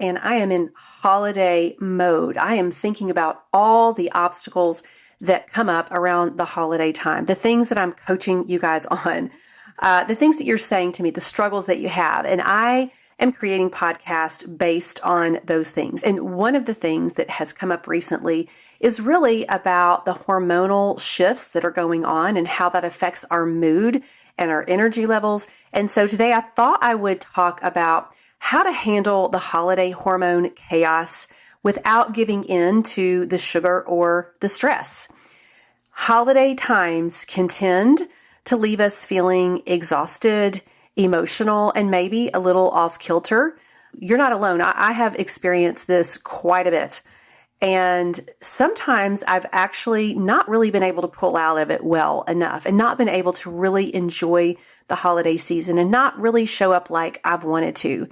and I am in holiday mode. I am thinking about all the obstacles that come up around the holiday time, the things that I'm coaching you guys on, the things that you're saying to me, the struggles that you have. And I am creating podcasts based on those things. And one of the things that has come up recently is really about the hormonal shifts that are going on and how that affects our mood and our energy levels. And so today I thought I would talk about how to handle the holiday hormone chaos without giving in to the sugar or the stress. Holiday times can tend to leave us feeling exhausted, emotional, and maybe a little off kilter. You're not alone. I have experienced this quite a bit. And sometimes I've actually not really been able to pull out of it well enough and not been able to really enjoy the holiday season and not really show up like I've wanted to.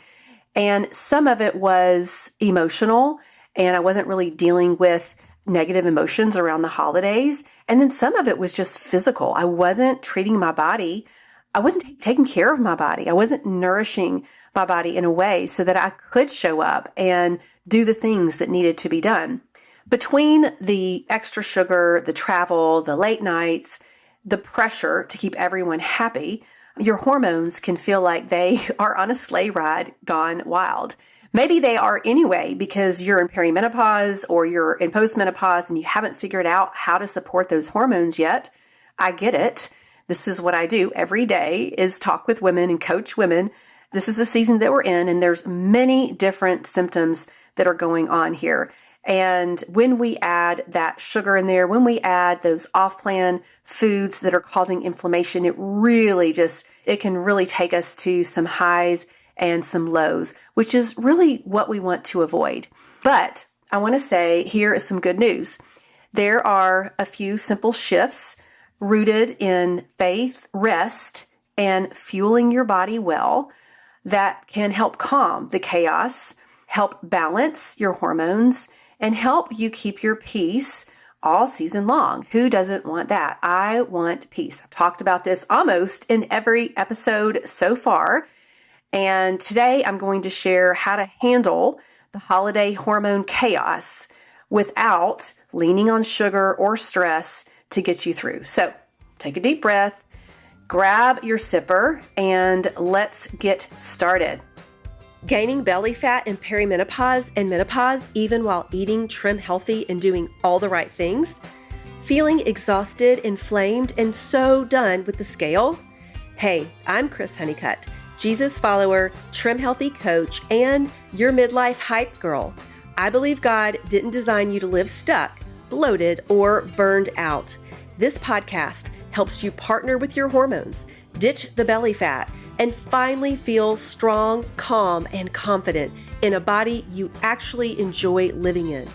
And some of it was emotional, and I wasn't really dealing with negative emotions around the holidays. And then some of it was just physical. I wasn't treating my body. I wasn't taking care of my body. I wasn't nourishing my body in a way so that I could show up and do the things that needed to be done. Between the extra sugar, the travel, the late nights, the pressure to keep everyone happy, your hormones can feel like they are on a sleigh ride gone wild. Maybe they are anyway because you're in perimenopause or you're in postmenopause and you haven't figured out how to support those hormones yet. I get it. This is what I do every day is talk with women and coach women. This is the season that we're in, and there's many different symptoms that are going on here. And when we add that sugar in there, when we add those off-plan foods that are causing inflammation, it can really take us to some highs and some lows, which is really what we want to avoid. But I want to say here is some good news. There are a few simple shifts rooted in faith, rest, and fueling your body well that can help calm the chaos, help balance your hormones, and help you keep your peace all season long. Who doesn't want that? I want peace. I've talked about this almost in every episode so far. And today I'm going to share how to handle the holiday hormone chaos without leaning on sugar or stress to get you through. So take a deep breath, grab your sipper, and let's get started. Gaining belly fat in perimenopause and menopause, even while eating trim healthy and doing all the right things? Feeling exhausted, inflamed, and so done with the scale? Hey, I'm Chris Honeycutt, Jesus follower, trim healthy coach, and your midlife hype girl. I believe God didn't design you to live stuck, bloated, or burned out. This podcast helps you partner with your hormones, ditch the belly fat, and finally feel strong, calm, and confident in a body you actually enjoy living in.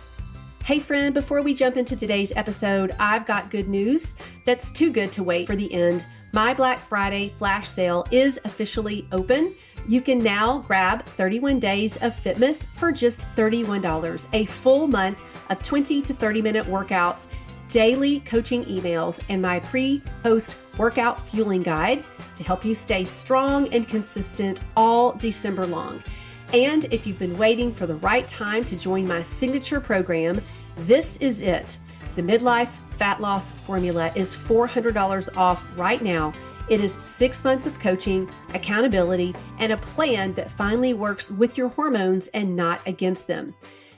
Hey friend, before we jump into today's episode, I've got good news that's too good to wait for the end. My Black Friday flash sale is officially open. You can now grab 31 days of Fitmas for just $31, a full month of 20 to 30-minute workouts, daily coaching emails, and my pre-post workout fueling guide to help you stay strong and consistent all December long. And if you've been waiting for the right time to join my signature program, this is it. The Midlife Fat Loss Formula is $400 off right now. It is 6 months of coaching, accountability, and a plan that finally works with your hormones and not against them.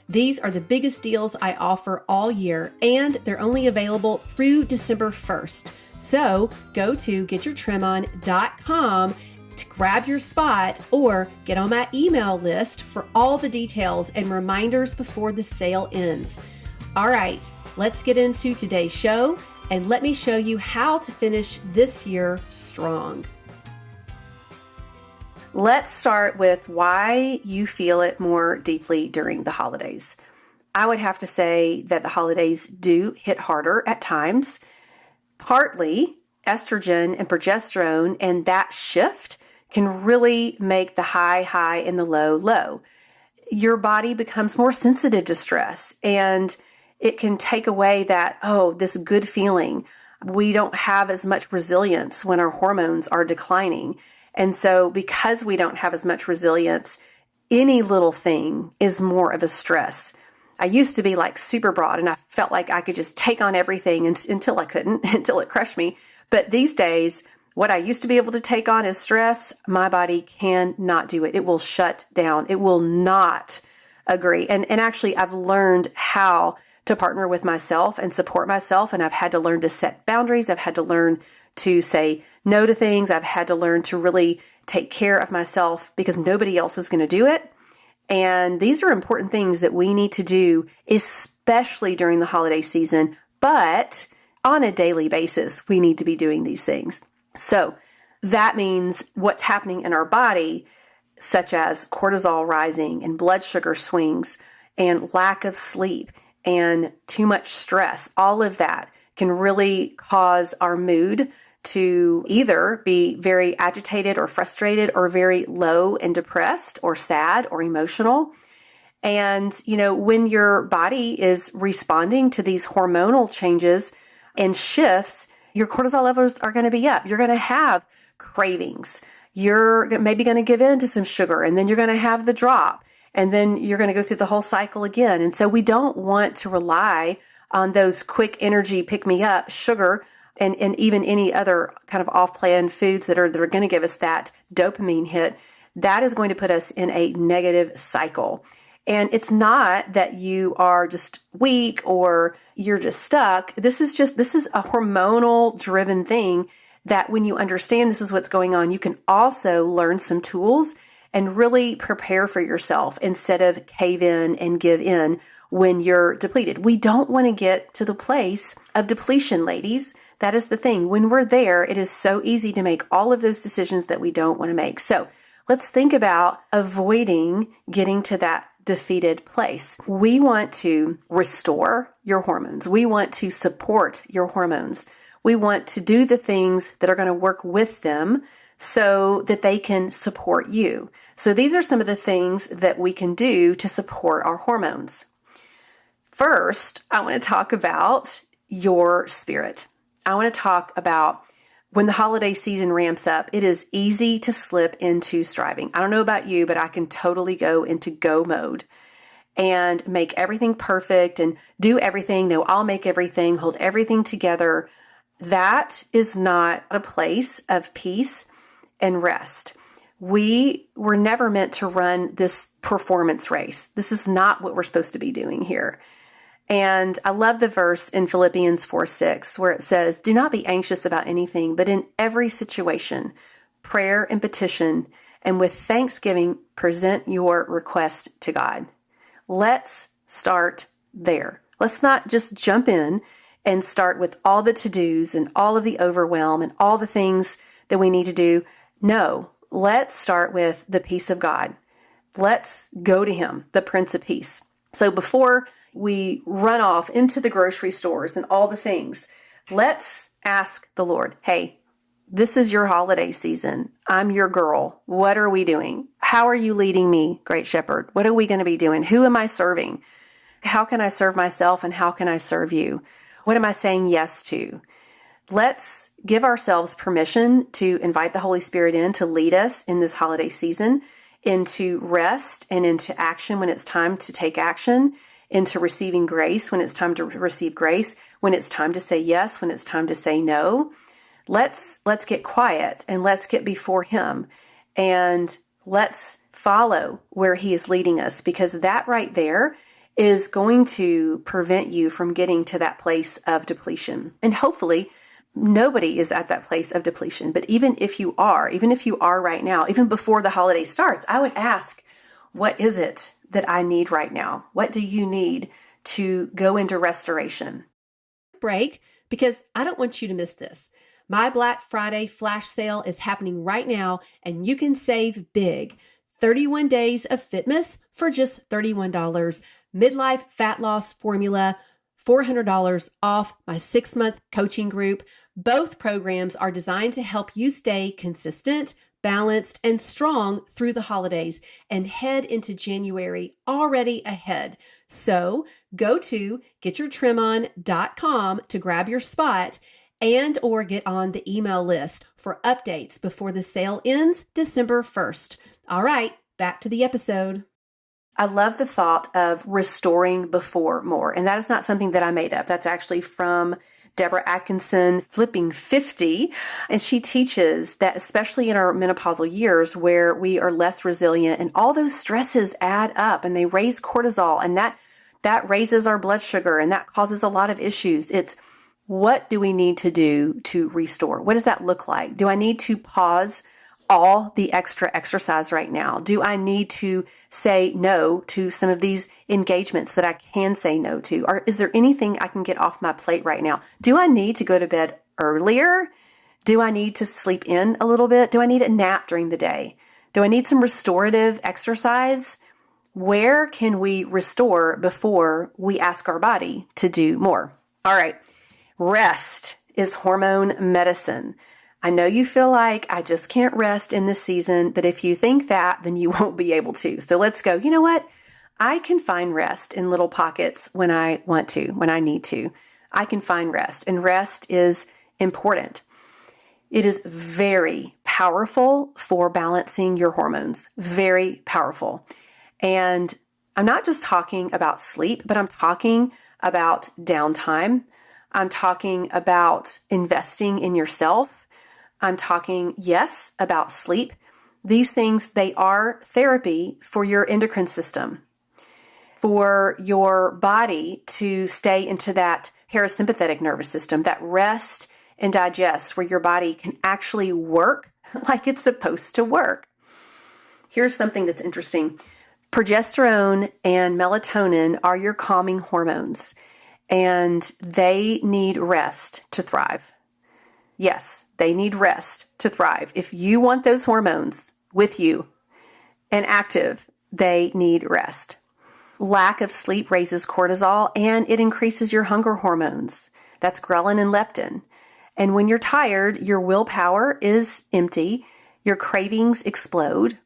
These are the biggest deals I offer all year, and they're only available through December 1st. So go to getyourtrimon.com to grab your spot or get on my email list for all the details and reminders before the sale ends. All right, let's get into today's show and let me show you how to finish this year strong. Let's start with why you feel it more deeply during the holidays. I would have to say that the holidays do hit harder at times. Partly, estrogen and progesterone and that shift can really make the high high and the low low. Your body becomes more sensitive to stress, and it can take away that, this good feeling. We don't have as much resilience when our hormones are declining. And so because we don't have as much resilience, any little thing is more of a stress. I used to be like super broad and I felt like I could just take on everything until I couldn't, until it crushed me. But these days, what I used to be able to take on as stress, my body cannot do it. It will shut down. It will not agree. And actually, I've learned how to partner with myself and support myself. And I've had to learn to set boundaries. I've had to learn to say no to things. I've had to learn to really take care of myself because nobody else is going to do it. And these are important things that we need to do, especially during the holiday season, but on a daily basis, we need to be doing these things. So that means what's happening in our body, such as cortisol rising and blood sugar swings and lack of sleep and too much stress, all of that can really cause our mood to either be very agitated or frustrated or very low and depressed or sad or emotional. And, when your body is responding to these hormonal changes and shifts, your cortisol levels are going to be up. You're going to have cravings. You're maybe going to give in to some sugar, and then you're going to have the drop, and then you're going to go through the whole cycle again. And so we don't want to rely on those quick energy pick-me-up sugar and even any other kind of off-plan foods that are going to give us that dopamine hit. That is going to put us in a negative cycle. And it's not that you are just weak or you're just stuck. This is a hormonal driven thing that when you understand this is what's going on, you can also learn some tools and really prepare for yourself instead of cave in and give in when you're depleted. We don't want to get to the place of depletion, ladies. That is the thing. When we're there, it is so easy to make all of those decisions that we don't want to make. So let's think about avoiding getting to that defeated place. We want to restore your hormones. We want to support your hormones. We want to do the things that are going to work with them so that they can support you. So these are some of the things that we can do to support our hormones. First, I want to talk about your spirit. I want to talk about when the holiday season ramps up, it is easy to slip into striving. I don't know about you, but I can totally go into go mode and make everything perfect and do everything. No, I'll make everything, hold everything together. That is not a place of peace and rest. We were never meant to run this performance race. This is not what we're supposed to be doing here. And I love the verse in Philippians 4:6 where it says, "Do not be anxious about anything, but in every situation, prayer and petition, and with thanksgiving, present your request to God." Let's start there. Let's not just jump in and start with all the to-dos and all of the overwhelm and all the things that we need to do. No, let's start with the peace of God. Let's go to Him, the Prince of Peace. So before we run off into the grocery stores and all the things, let's ask the Lord, hey, this is your holiday season. I'm your girl. What are we doing? How are you leading me, Great Shepherd? What are we going to be doing? Who am I serving? How can I serve myself and how can I serve you? What am I saying yes to? Let's give ourselves permission to invite the Holy Spirit in to lead us in this holiday season into rest and into action when it's time to take action, into receiving grace when it's time to receive grace, when it's time to say yes, when it's time to say no. Let's get quiet and let's get before Him and let's follow where He is leading us, because that right there is going to prevent you from getting to that place of depletion. And hopefully nobody is at that place of depletion. But even if you are right now, even before the holiday starts, I would ask, what is it that I need right now? What do you need to go into restoration? Break, because I don't want you to miss this. My Black Friday flash sale is happening right now, and you can save big. 31 days of fitness for just $31. Midlife fat loss formula, $400 off my 6-month coaching group. Both programs are designed to help you stay consistent, balanced, and strong through the holidays and head into January already ahead. So go to getyourtrimon.com to grab your spot and or get on the email list for updates before the sale ends December 1st. All right, back to the episode. I love the thought of restoring before more. And that is not something that I made up. That's actually from Deborah Atkinson, Flipping 50. And she teaches that especially in our menopausal years where we are less resilient and all those stresses add up and they raise cortisol and that raises our blood sugar and that causes a lot of issues. It's what do we need to do to restore? What does that look like? Do I need to pause all the extra exercise right now? Do I need to say no to some of these engagements that I can say no to? Or is there anything I can get off my plate right now? Do I need to go to bed earlier? Do I need to sleep in a little bit? Do I need a nap during the day? Do I need some restorative exercise? Where can we restore before we ask our body to do more? All right. Rest is hormone medicine. I know you feel like I just can't rest in this season, but if you think that, then you won't be able to. So let's go. You know what? I can find rest in little pockets when I want to, when I need to. I can find rest, and rest is important. It is very powerful for balancing your hormones, very powerful. And I'm not just talking about sleep, but I'm talking about downtime. I'm talking about investing in yourself. I'm talking, yes, about sleep. These things, they are therapy for your endocrine system, for your body to stay into that parasympathetic nervous system, that rest and digest, where your body can actually work like it's supposed to work. Here's something that's interesting. Progesterone and melatonin are your calming hormones, and they need rest to thrive. Yes, they need rest to thrive. If you want those hormones with you and active, they need rest. Lack of sleep raises cortisol and it increases your hunger hormones. That's ghrelin and leptin. And when you're tired, your willpower is empty, your cravings explode.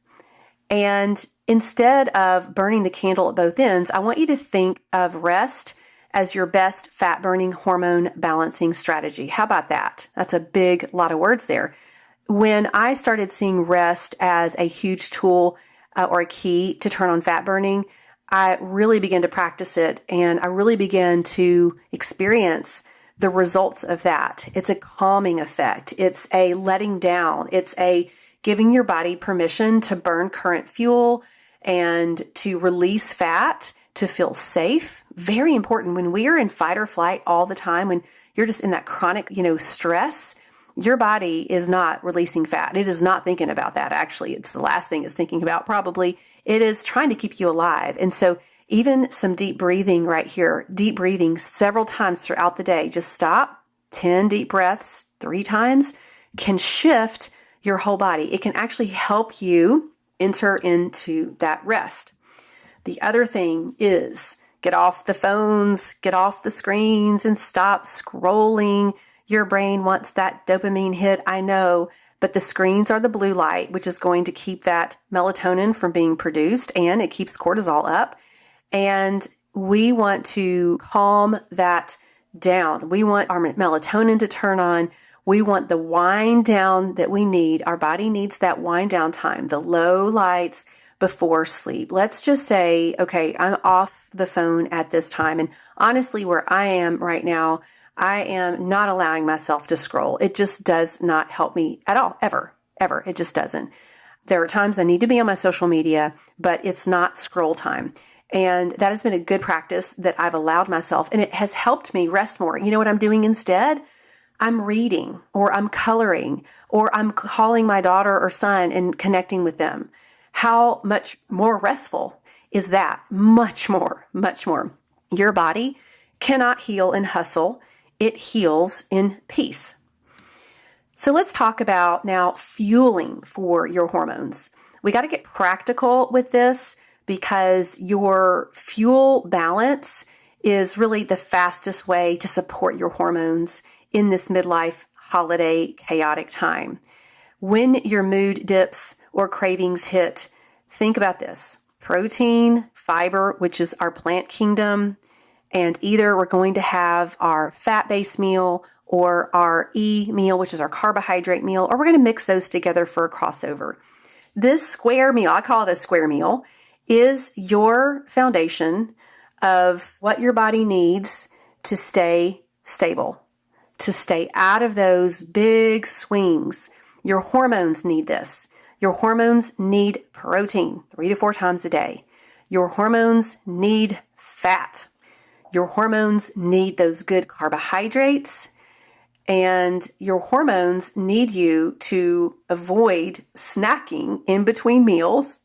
And instead of burning the candle at both ends, I want you to think of rest as your best fat-burning hormone balancing strategy. How about that? That's a big lot of words there. When I started seeing rest as a huge tool or a key to turn on fat burning, I really began to practice it, and I really began to experience the results of that. It's a calming effect. It's a letting down. It's a giving your body permission to burn current fuel and to release fat, to feel safe. Very important. When we are in fight or flight all the time, when you're just in that chronic, stress, your body is not releasing fat. It is not thinking about that. Actually, it's the last thing it's thinking about probably. It is trying to keep you alive. And so even some deep breathing right here, deep breathing several times throughout the day, just stop, 10 deep breaths 3 times, can shift your whole body. It can actually help you enter into that rest. The other thing is get off the phones, get off the screens, and stop scrolling. Your brain wants that dopamine hit, I know, but the screens are the blue light, which is going to keep that melatonin from being produced, and it keeps cortisol up. And we want to calm that down. We want our melatonin to turn on. We want the wind down that we need. Our body needs that wind down time, the low lights before sleep. Let's just say, okay, I'm off the phone at this time. And honestly, where I am right now, I am not allowing myself to scroll. It just does not help me at all, ever. It just doesn't. There are times I need to be on my social media, but it's not scroll time. And that has been a good practice that I've allowed myself, and it has helped me rest more. You know what I'm doing instead? I'm reading, or I'm coloring, or I'm calling my daughter or son and connecting with them. How much more restful is that? Much more. Your body cannot heal in hustle. It heals in peace. So let's talk about now fueling for your hormones. We got to get practical with this because your fuel balance is really the fastest way to support your hormones in this midlife holiday chaotic time. When your mood dips or cravings hit, think about this. Protein, fiber, which is our plant kingdom, and either we're going to have our fat-based meal or our E meal, which is our carbohydrate meal, or we're going to mix those together for a crossover. This square meal, I call it a square meal, is your foundation of what your body needs to stay stable, to stay out of those big swings. Your hormones need this. Your hormones need protein 3 to 4 times a day. Your hormones need fat. Your hormones need those good carbohydrates. And your hormones need you to avoid snacking in between meals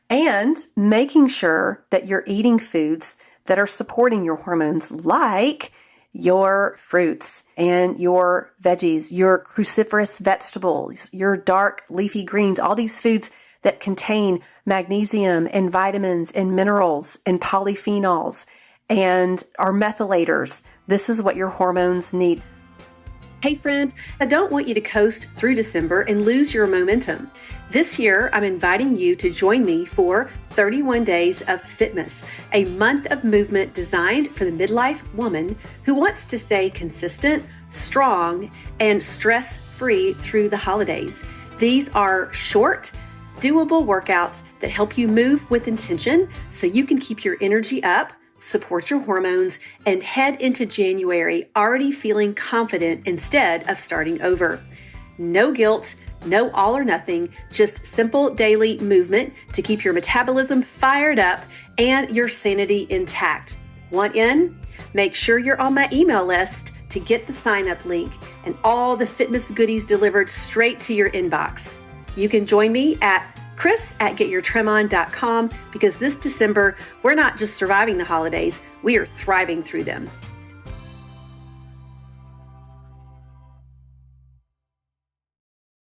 and making sure that you're eating foods that are supporting your hormones, like your fruits and your veggies, your cruciferous vegetables, your dark leafy greens, all these foods that contain magnesium and vitamins and minerals and polyphenols and are methylators. This is what your hormones need. Hey friends, I don't want you to coast through December and lose your momentum. This year, I'm inviting you to join me for 31 Days of Fitness, a month of movement designed for the midlife woman who wants to stay consistent, strong, and stress-free through the holidays. These are short, doable workouts that help you move with intention so you can keep your energy up, support your hormones, and head into January already feeling confident instead of starting over. No guilt, no all or nothing, just simple daily movement to keep your metabolism fired up and your sanity intact. Want in? Make sure you're on my email list to get the sign-up link and all the fitness goodies delivered straight to your inbox. You can join me at chris@getyourtrimon.com because this December, we're not just surviving the holidays, we are thriving through them.